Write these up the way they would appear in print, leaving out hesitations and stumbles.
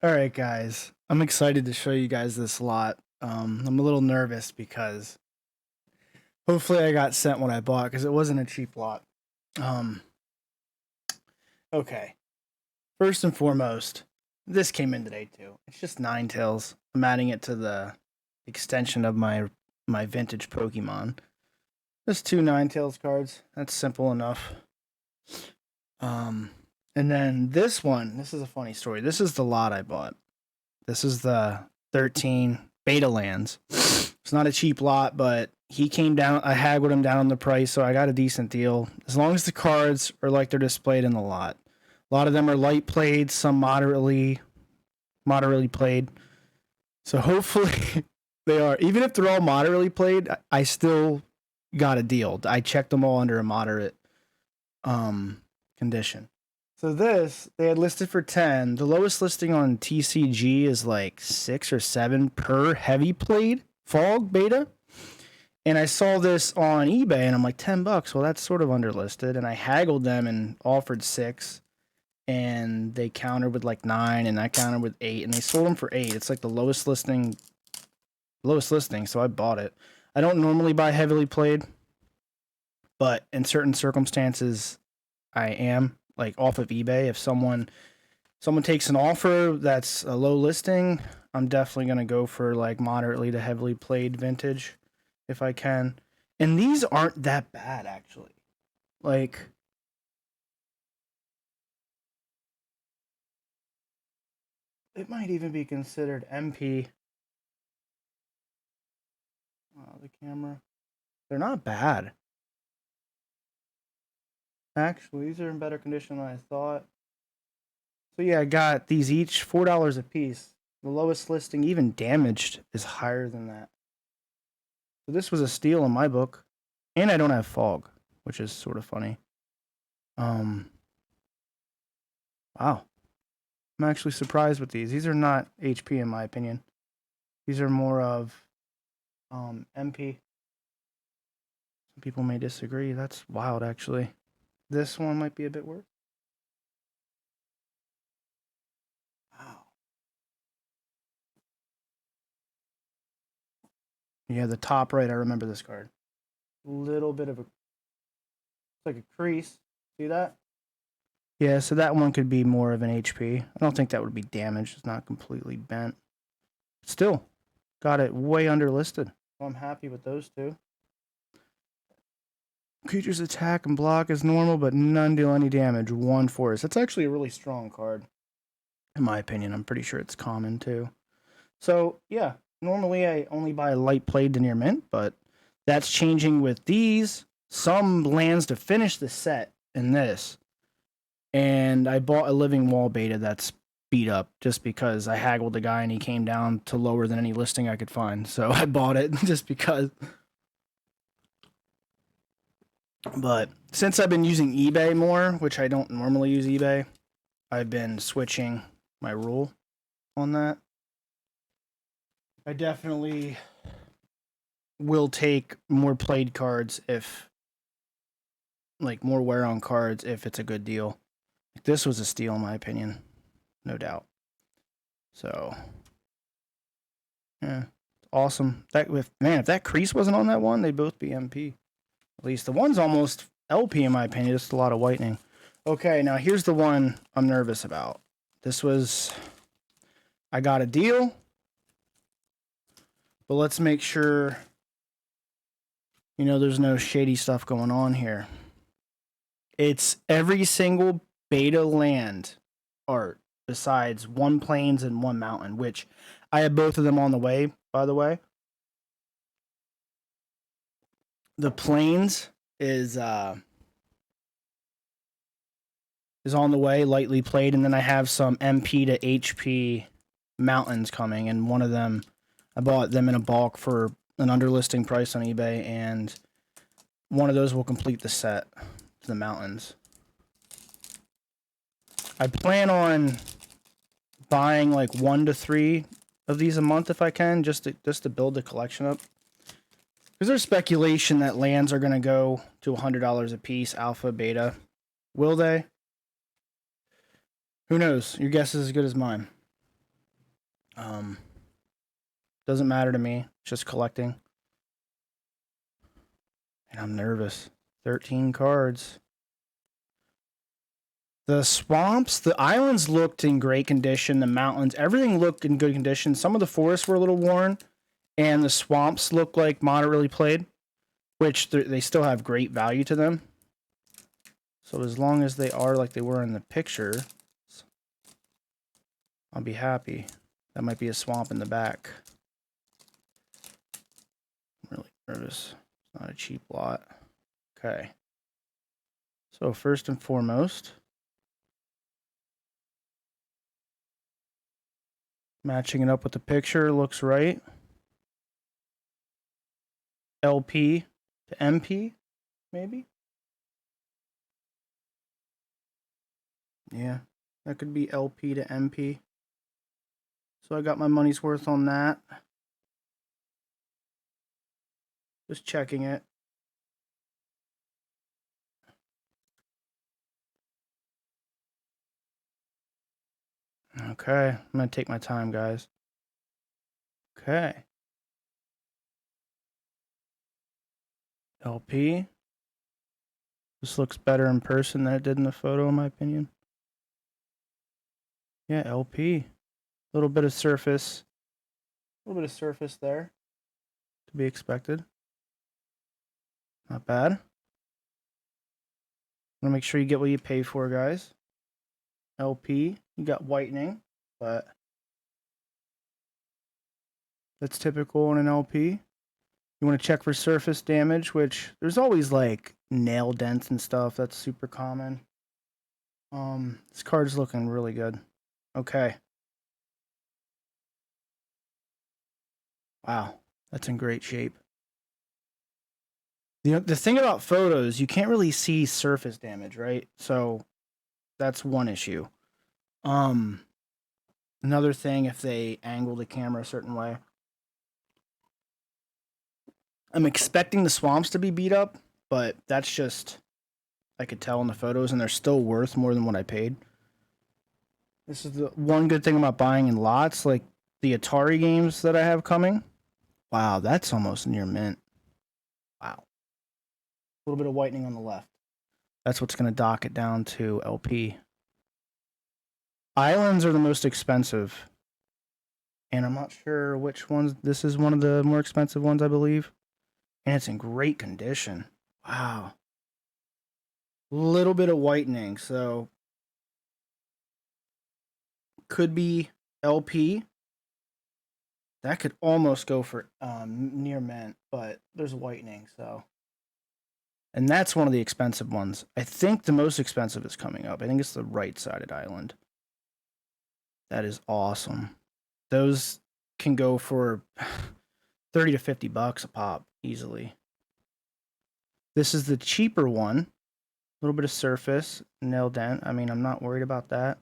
All right, guys. I'm excited to show you guys this lot. I'm a little nervous because hopefully I got sent what I bought because it wasn't a cheap lot. Um, okay. First and foremost, this came in today too. It's just Nine Tails. I'm adding it to the extension of my vintage Pokemon. Just two Nine Tails cards. That's simple enough. Um, and then this one. This is a funny story. This is the lot I bought. This is the 13 beta lands. It's not a cheap lot, but he came down. I haggled him down on the price, so I got a decent deal. As long as the cards are like they're displayed in the lot. A lot of them are light played, some moderately played. So hopefully they are. Even if they're all moderately played, I still got a deal. I checked them all under a moderate condition. So this they had listed for 10. The lowest listing on TCG is like 6 or 7 per heavy played fog beta. And I saw this on eBay and I'm like $10. Well, that's sort of underlisted. And I haggled them and offered 6. And they countered with like 9 and I countered with 8 and they sold them for 8. It's like the lowest listing, so I bought it. I don't normally buy heavily played, but in certain circumstances I am, like off of eBay. If someone takes an offer that's a low listing, I'm definitely going to go for like moderately to heavily played vintage if I can. And these aren't that bad actually. Like it might even be considered MP. The camera. They're not bad. Actually, these are in better condition than I thought. So yeah, I got these each $4 a piece. The lowest listing, even damaged, is higher than that. So this was a steal in my book. And I don't have fog, which is sort of funny. Wow. I'm actually surprised with these. These are not HP in my opinion. These are more of MP. Some people may disagree. That's wild actually. This one might be a bit worse. Wow. Yeah, the top right, I remember this card. Little bit of a, it's like a crease. See that? Yeah, so that one could be more of an HP. I don't think that would be damaged. It's not completely bent. Still, got it way underlisted. So I'm happy with those two. Creatures attack and block as normal, but none deal any damage. 1 force. That's actually a really strong card, in my opinion. I'm pretty sure it's common too. So yeah, normally I only buy light played to near mint, but that's changing with these. Some lands to finish the set in this. And I bought a living wall beta that's beat up just because I haggled the guy and he came down to lower than any listing I could find. So I bought it just because. But since I've been using eBay more, which I don't normally use eBay, I've been switching my rule on that. I definitely will take more played cards if, like, more wear on cards if it's a good deal. This was a steal in my opinion, no doubt. So, yeah, awesome. That with man, if that crease wasn't on that one, they'd both be MP. At least the one's almost LP in my opinion. Just a lot of whitening. Okay, now here's the one I'm nervous about. This was, I got a deal, but let's make sure, there's no shady stuff going on here. It's every single beta land art besides one plains and one mountain, which I have both of them on the way, by the way. The plains is on the way, lightly played, and then I have some MP to HP mountains coming, and one of them I bought them in a bulk for an underlisting price on eBay, and one of those will complete the set, the mountains. I plan on buying like 1 to 3 of these a month if I can, just to build the collection up. Because there's speculation that lands are going to go to $100 a piece, alpha, beta. Will they? Who knows? Your guess is as good as mine. Doesn't matter to me. Just collecting. And I'm nervous. 13 cards. The swamps, the islands looked in great condition. The mountains, everything looked in good condition. Some of the forests were a little worn, and the swamps looked like moderately played, which they still have great value to them. So as long as they are like they were in the picture, I'll be happy. That might be a swamp in the back. I'm really nervous. It's not a cheap lot. Okay. So first and foremost, matching it up with the picture looks right. LP to MP, maybe? Yeah, that could be LP to MP. So I got my money's worth on that. Just checking it. Okay, I'm going to take my time, guys. Okay. LP. This looks better in person than it did in the photo, in my opinion. Yeah, LP. A little bit of surface. A little bit of surface there. To be expected. Not bad. Want to make sure you get what you pay for, guys. LP. You got whitening, but that's typical in an LP. You want to check for surface damage, which there's always like nail dents and stuff. That's super common. This card's looking really good. Okay. Wow, that's in great shape. The thing about photos, you can't really see surface damage, right? So that's one issue. Another thing, if they angle the camera a certain way. I'm expecting the swamps to be beat up, but that's just, I could tell in the photos, and they're still worth more than what I paid. This is the one good thing about buying in lots, like the Atari games that I have coming. Wow, that's almost near mint. Wow. A little bit of whitening on the left. That's what's going to dock it down to LP. Islands are the most expensive. And I'm not sure which ones. This is one of the more expensive ones, I believe. And it's in great condition. Wow. Little bit of whitening, so could be LP. That could almost go for near mint, but there's whitening, so. And that's one of the expensive ones. I think the most expensive is coming up. I think it's the right-sided island. That is awesome. Those can go for 30 to 50 bucks a pop, easily. This is the cheaper one. A little bit of surface, nail dent. I mean, I'm not worried about that.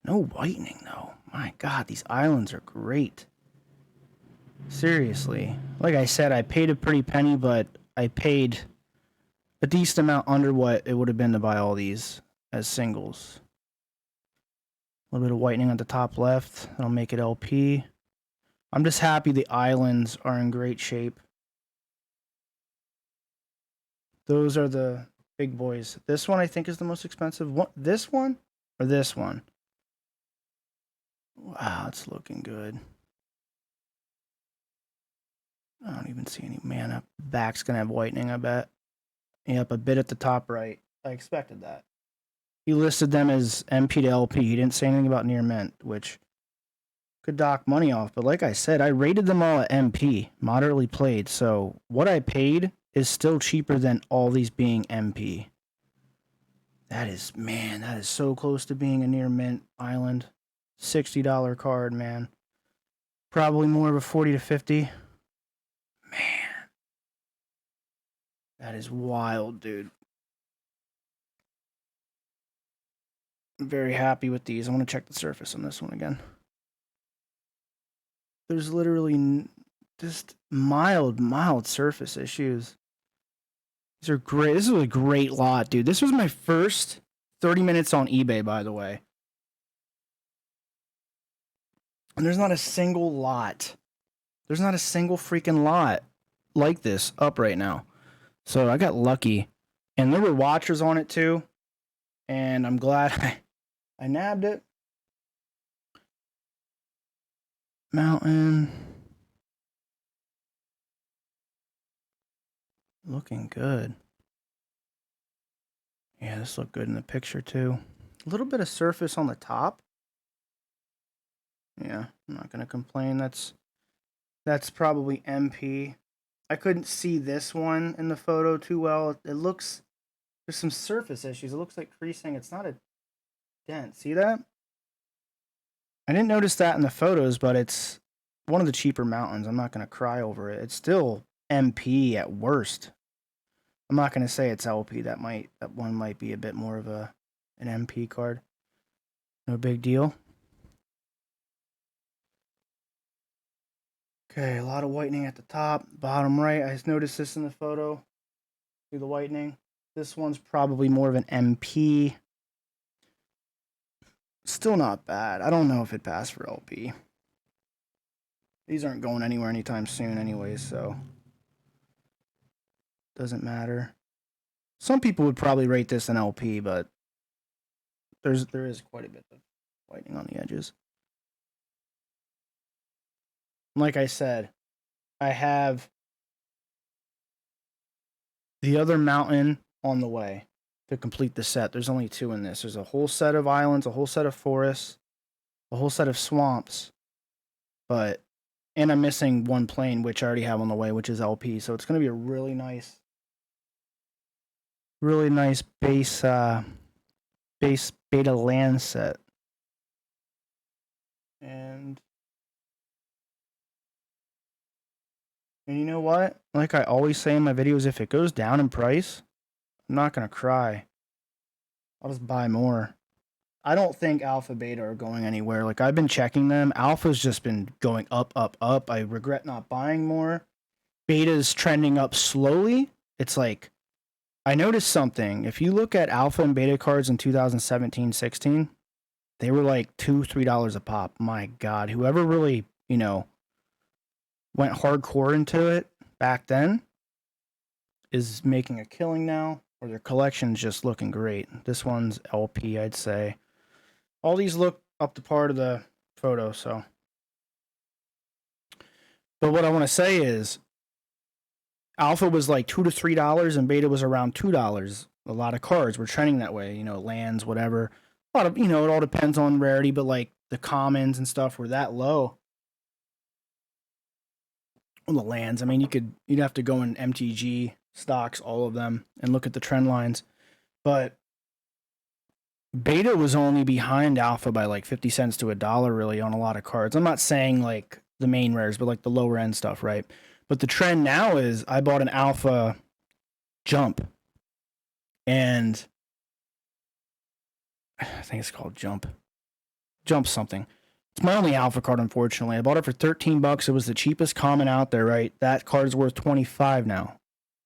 No whitening, though. My God, these islands are great. Seriously. Like I said, I paid a pretty penny, but I paid a decent amount under what it would have been to buy all these as singles. A little bit of whitening at the top left. That'll make it LP. I'm just happy the islands are in great shape. Those are the big boys. This one I think is the most expensive. What, this one or this one? Wow, it's looking good. I don't even see any mana. Back's going to have whitening, I bet. Yep, a bit at the top right. I expected that. He listed them as MP to LP. He didn't say anything about near mint, which could dock money off. But like I said, I rated them all at MP, moderately played. So what I paid is still cheaper than all these being MP. That is, man, that is so close to being a near mint island. $60 card, man. Probably more of a 40 to 50. Man. That is wild, dude. I'm very happy with these. I want to check the surface on this one again. There's literally just mild surface issues. These are great. This is a great lot, dude. This was my first 30 minutes on eBay, by the way. And there's not a single lot. There's not a single freaking lot like this up right now. So I got lucky. And there were watchers on it too. And I'm glad I nabbed it. Mountain. Looking good. Yeah, this looked good in the picture too. A little bit of surface on the top. Yeah, I'm not gonna complain. That's probably MP. I couldn't see this one in the photo too well. It looks there's some surface issues. It looks like creasing. It's not a dent. See that? I didn't notice that in the photos, but it's one of the cheaper mountains. I'm not gonna cry over it. It's still MP at worst. I'm not gonna say it's LP. That one might be a bit more of an MP card. No big deal. Okay, a lot of whitening at the top, bottom right. I just noticed this in the photo. See the whitening? This one's probably more of an MP. Still not bad. I don't know if it passed for LP. These aren't going anywhere anytime soon anyways, so doesn't matter. Some people would probably rate this an LP, but there is quite a bit of whitening on the edges. Like I said, I have the other mountain on the way to complete the set. There's only 2 in this. There's a whole set of islands, a whole set of forests, a whole set of swamps, and I'm missing 1 plane, which I already have on the way, which is LP. So it's going to be a really nice base beta land set. And you know what? Like I always say in my videos, if it goes down in price, I'm not going to cry. I'll just buy more. I don't think alpha beta are going anywhere. Like I've been checking them. Alpha's just been going up, up, up. I regret not buying more. Beta's trending up slowly. It's like I noticed something. If you look at alpha and beta cards in 2017-16, they were like $2-3 a pop. My God, whoever really went hardcore into it back then is making a killing now, or their collection's just looking great. This one's LP, I'd say. All these look up to par to the photo, so. But what I want to say is, alpha was like $2 to $3, and beta was around $2. A lot of cards were trending that way, lands, whatever. A lot of, it all depends on rarity, but like the commons and stuff were that low. On the lands, I mean, you'd have to go in MTG stocks, all of them, and look at the trend lines. But beta was only behind alpha by like 50 cents to $1 really on a lot of cards. I'm not saying like the main rares, but like the lower end stuff, right? But the trend now is I bought an alpha jump, and I think it's called jump something. It's my only alpha card, unfortunately. I bought it for $13. It was the cheapest common out there, right? That card's worth $25 now.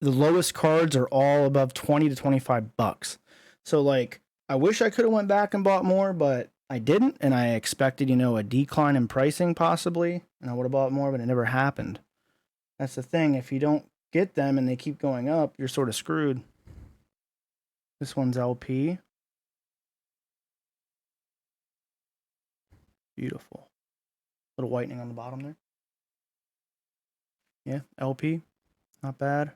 The lowest cards are all above $20 to $25. So like, I wish I could have went back and bought more, but I didn't, and I expected, a decline in pricing possibly, and I would have bought more, but it never happened. That's the thing. If you don't get them and they keep going up, you're sort of screwed. This one's LP. Beautiful. Little whitening on the bottom there. Yeah, LP. Not bad.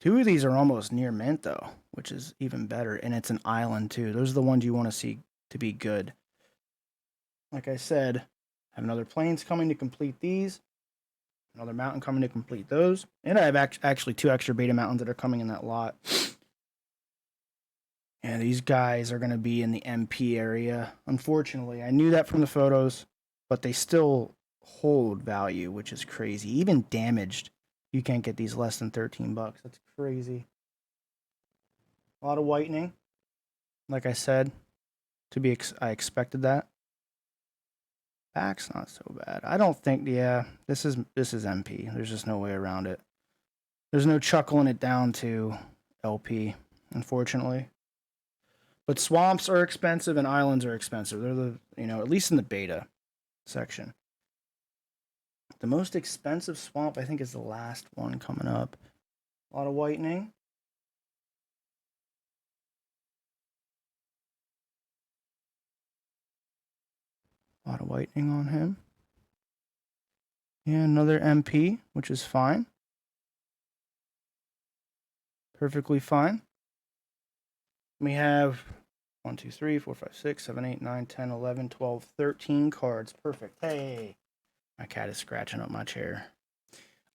2 of these are almost near mint, though, which is even better. And it's an island, too. Those are the ones you want to see to be good. Like I said, I have another plains coming to complete these. Another mountain coming to complete those. And I have actually 2 extra beta mountains that are coming in that lot. And these guys are going to be in the MP area. Unfortunately, I knew that from the photos, but they still hold value, which is crazy. Even damaged, you can't get these less than $13. That's crazy. A lot of whitening. Like I said, I expected that. Back's not so bad. I don't think, this is MP. There's just no way around it. There's no chuckling it down to LP, unfortunately. But swamps are expensive and islands are expensive. They're the, you know, at least in the beta section. The most expensive swamp, I think, is the last one coming up. A lot of whitening. A lot of whitening on him. Yeah, another MP, which is fine. Perfectly fine. We have 1, 2, 3, 4, 5, 6, 7, 8, 9, 10, 11, 12, 13 cards. Perfect. Hey, my cat is scratching up my chair.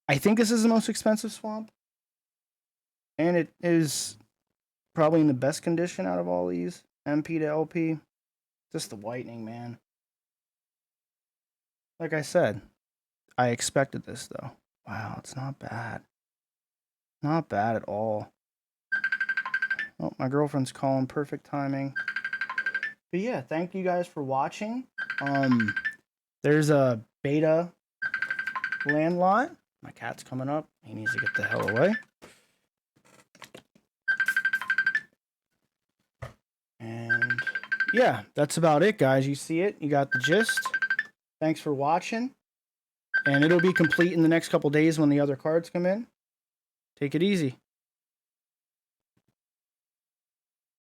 I think this is the most expensive swamp. And it is probably in the best condition out of all these. MP to LP. Just the whitening, man. Like I said, I expected this, though. Wow, it's not bad. Not bad at all. Oh, my girlfriend's calling. Perfect timing. But yeah, thank you guys for watching. There's a beta land lot. My cat's coming up. He needs to get the hell away. And yeah, that's about it, guys. You see it. You got the gist. Thanks for watching. And it'll be complete in the next couple days when the other cards come in. Take it easy.